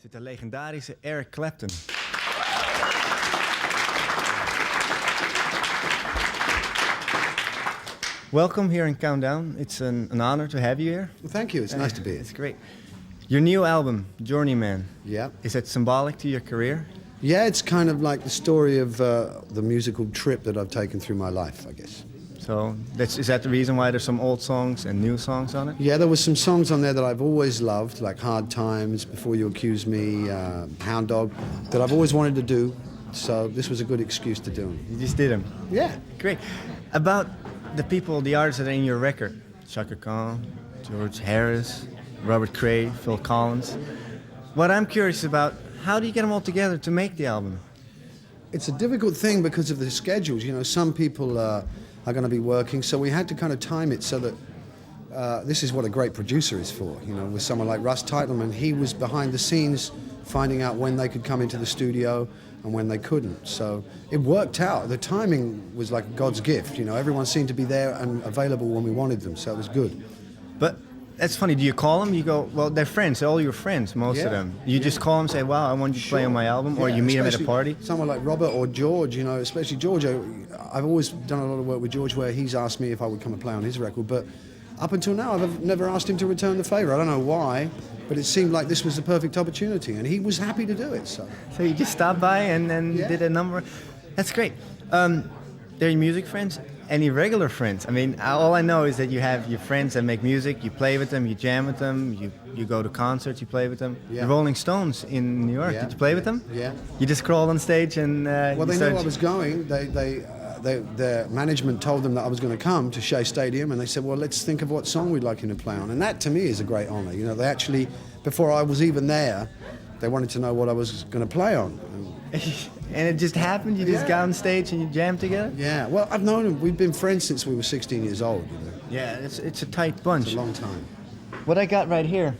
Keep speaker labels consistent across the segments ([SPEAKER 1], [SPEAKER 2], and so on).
[SPEAKER 1] Zit de legendarische Eric Clapton. Welcome here in Countdown. It's an honor to have you here.
[SPEAKER 2] Well, thank you. It's nice to be here.
[SPEAKER 1] It's great. Your new album, Journeyman.
[SPEAKER 2] Yeah.
[SPEAKER 1] Is that symbolic to your career?
[SPEAKER 2] Yeah, it's kind of like the story of the musical trip that I've taken through my life, I guess.
[SPEAKER 1] So is that the reason why there's some old songs and new songs on it?
[SPEAKER 2] Yeah, there were some songs on there that I've always loved, like Hard Times, Before You Accuse Me, Hound Dog, that I've always wanted to do. So this was a good excuse to do them.
[SPEAKER 1] You just did them?
[SPEAKER 2] Yeah.
[SPEAKER 1] Great. About the people, the artists that are in your record, Chaka Khan, George Harris, Robert Cray, Phil Collins. What I'm curious about, how do you get them all together to make the album?
[SPEAKER 2] It's a difficult thing because of the schedules. You know, some people are going to be working, so we had to kind of time it so that this is what a great producer is for. You know, with someone like Russ Teitelman, he was behind the scenes finding out when they could come into the studio and when they couldn't. So it worked out. The timing was like God's gift. You know, everyone seemed to be there and available when we wanted them, so it was good.
[SPEAKER 1] But that's funny. Do you call them? You go, well, they're friends. They're all your friends, most of them. You just call them, say, wow, I want you to play on my album, or you meet them at a party?
[SPEAKER 2] Someone like Robert or George, you know, especially George. I've always done a lot of work with George where he's asked me if I would come and play on his record, but up until now I've never asked him to return the favor. I don't know why, but it seemed like this was the perfect opportunity, and he was happy to do it. So
[SPEAKER 1] you just stopped by and then did a number. That's great. They're your music friends? Any regular friends? I mean, all I know is that you have your friends that make music, you play with them, you jam with them, you go to concerts, you play with them.
[SPEAKER 2] Yeah.
[SPEAKER 1] The Rolling Stones in New York, did you play with them?
[SPEAKER 2] Yeah.
[SPEAKER 1] You just crawled on stage and
[SPEAKER 2] well, they knew I was going. Their management told them that I was going to come to Shea Stadium, and they said, well, let's think of what song we'd like you to play on. And that, to me, is a great honor. You know, they actually, before I was even there, they wanted to know what I was going to play on.
[SPEAKER 1] And it just happened? You just got on stage and you jammed together?
[SPEAKER 2] Yeah, well, I've known them. We've been friends since we were 16 years old. You know?
[SPEAKER 1] Yeah, it's a tight bunch.
[SPEAKER 2] It's a long time.
[SPEAKER 1] What I got right here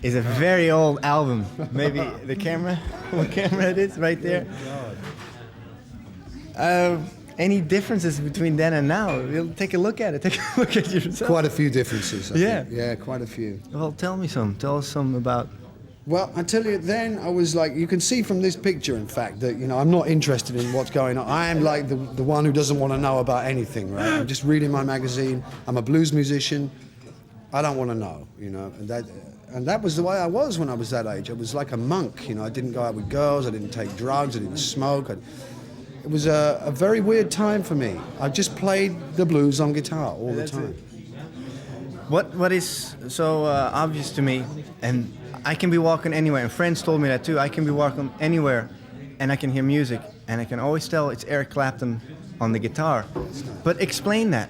[SPEAKER 1] is a very old album. Maybe the camera, what camera it is right there. Any differences between then and now? We'll take a look at it. Take a look at yourself.
[SPEAKER 2] Quite a few differences, I think. Yeah, quite a few.
[SPEAKER 1] Well, tell me some. Tell us some about...
[SPEAKER 2] Well, I tell you, then I was like, you can see from this picture, in fact, that, you know, I'm not interested in what's going on. I am like the one who doesn't want to know about anything, right? I'm just reading my magazine. I'm a blues musician. I don't want to know, you know. And that was the way I was when I was that age. I was like a monk, you know. I didn't go out with girls. I didn't take drugs. I didn't smoke. It was a very weird time for me. I just played the blues on guitar all the time.
[SPEAKER 1] What is so obvious to me, and I can be walking anywhere, and friends told me that too, I can be walking anywhere and I can hear music, and I can always tell it's Eric Clapton on the guitar. But explain that.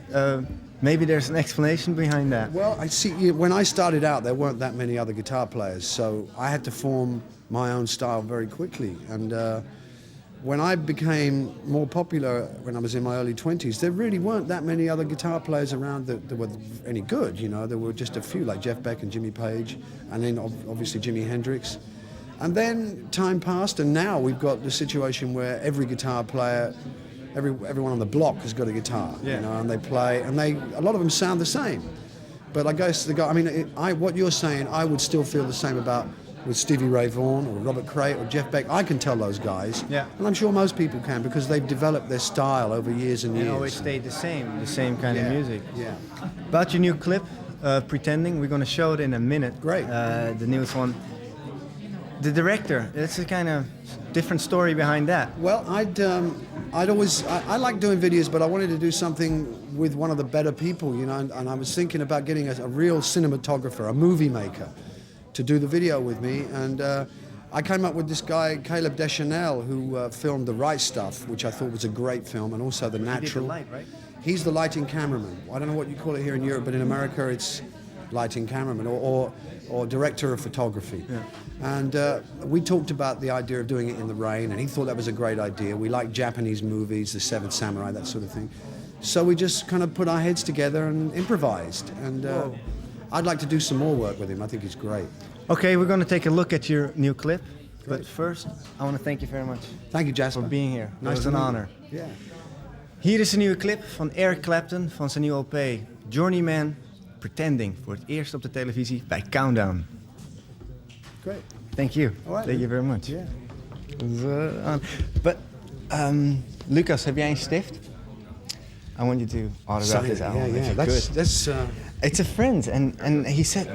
[SPEAKER 1] Maybe there's an explanation behind that.
[SPEAKER 2] Well, I see, when I started out, there weren't that many other guitar players, so I had to form my own style very quickly. And when I became more popular when I was in my early 20s, there really weren't that many other guitar players around that were any good, you know. There were just a few, like Jeff Beck and Jimmy Page, and then obviously Jimi Hendrix. And then time passed, and now we've got the situation where every guitar player, everyone on the block has got a guitar, you know, and they play, and a lot of them sound the same. But I guess what you're saying, I would still feel the same about with Stevie Ray Vaughan or Robert Cray or Jeff Beck. I can tell those guys, and I'm sure most people can, because they've developed their style over years and years.
[SPEAKER 1] It always stayed the same kind of music.
[SPEAKER 2] Yeah.
[SPEAKER 1] About your new clip, Pretending, we're going to show it in a minute.
[SPEAKER 2] Great.
[SPEAKER 1] The newest one. The director, it's a kind of different story behind that.
[SPEAKER 2] Well, I like doing videos, but I wanted to do something with one of the better people, you know, and I was thinking about getting a real cinematographer, a movie maker, to do the video with me, and I came up with this guy, Caleb Deschanel, who filmed The Right Stuff, which I thought was a great film, and also The Natural.
[SPEAKER 1] He did the light, right?
[SPEAKER 2] He's the lighting cameraman. I don't know what you call it here in Europe, but in America it's lighting cameraman or director of photography. Yeah. And we talked about the idea of doing it in the rain, and he thought that was a great idea. We like Japanese movies, The Seventh Samurai, that sort of thing. So we just kind of put our heads together and improvised. And I'd like to do some more work with him. I think he's great.
[SPEAKER 1] Okay, we're going to take a look at your new clip. Great. But first, I want to thank you very much.
[SPEAKER 2] Thank you, Jasper.
[SPEAKER 1] For being here.
[SPEAKER 2] Nice,
[SPEAKER 1] it was an honor.
[SPEAKER 2] Yeah.
[SPEAKER 1] Hier is een nieuwe clip van Eric Clapton van zijn nieuwe LP Journeyman, Pretending voor het eerst op de televisie bij Countdown.
[SPEAKER 2] Great.
[SPEAKER 1] Thank you.
[SPEAKER 2] All right,
[SPEAKER 1] Thank you very much.
[SPEAKER 2] Yeah.
[SPEAKER 1] But Lucas, heb jij een stift? I want you to autograph this album.
[SPEAKER 2] Yeah,
[SPEAKER 1] if you
[SPEAKER 2] yeah.
[SPEAKER 1] could.
[SPEAKER 2] That's
[SPEAKER 1] It's a friend, and he said.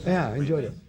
[SPEAKER 2] yeah, I enjoyed it.